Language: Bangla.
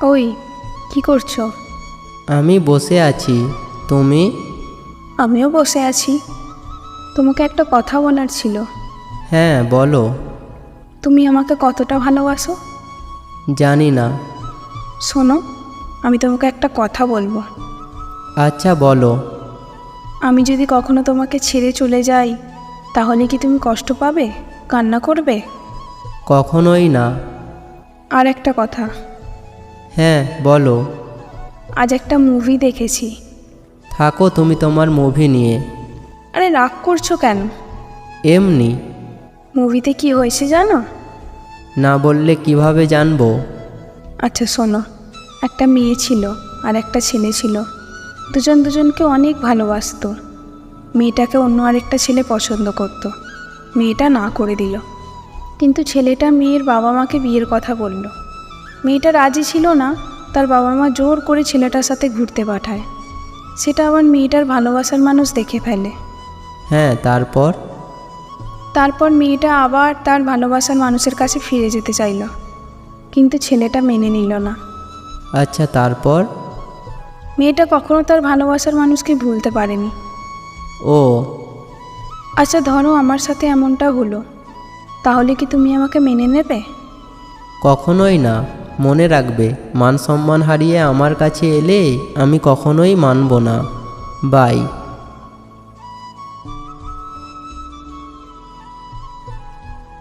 ওই কি করছো? আমি বসে আছি। তুমি? আমিও বসে আছি। তোমাকে একটা কথা বলার ছিল। হ্যাঁ, বলো। তুমি আমাকে কতটা ভালোবাসো? জানি না। শোনো, আমি তোমাকে একটা কথা বলবো। আচ্ছা, বলো। আমি যদি কখনো তোমাকে ছেড়ে চলে যাই, তাহলে কি তুমি কষ্ট পাবে, কান্না করবে? কখনোই না। আর একটা কথা, হ্যাঁ, বলো। আজ একটা মুভি দেখেছি। থাকো তুমি তোমার মুভি নিয়ে। আরে রাগ করছো কেন? এমনি। মুভিতে কি হয়েছে জানো? না বললে কিভাবে জানবো? আচ্ছা শোনো, একটা মেয়ে ছিল আর একটা ছেলে ছিল। দুজন দুজনকে অনেক ভালোবাসতো। মেয়েটাকে অন্য আরেকটা ছেলে পছন্দ করত। মেয়েটা না করে দিল, কিন্তু ছেলেটা মেয়ের বাবা মাকে বিয়ের কথা বলল। মেয়েটা রাজি ছিল না। তার বাবা মা জোর করে ছেলেটার সাথে ঘুরতে পাঠায়। সেটা আবার মেয়েটার ভালোবাসার মানুষ দেখে ফেলে। হ্যাঁ, তারপর? তারপর মেয়েটা আবার তার ভালোবাসার মানুষের কাছে ফিরে যেতে চাইল, কিন্তু ছেলেটা মেনে নিল না। আচ্ছা, তারপর? মেয়েটা কখনো তার ভালোবাসার মানুষকে ভুলতে পারেনি। ও। আচ্ছা ধরো আমার সাথে এমনটা হলো, তাহলে কি তুমি আমাকে মেনে নেবে? কখনোই না। মনে রাখবে, মান সম্মান হারিয়ে আমার কাছে এলে আমি কখনোই মানব না। বাই।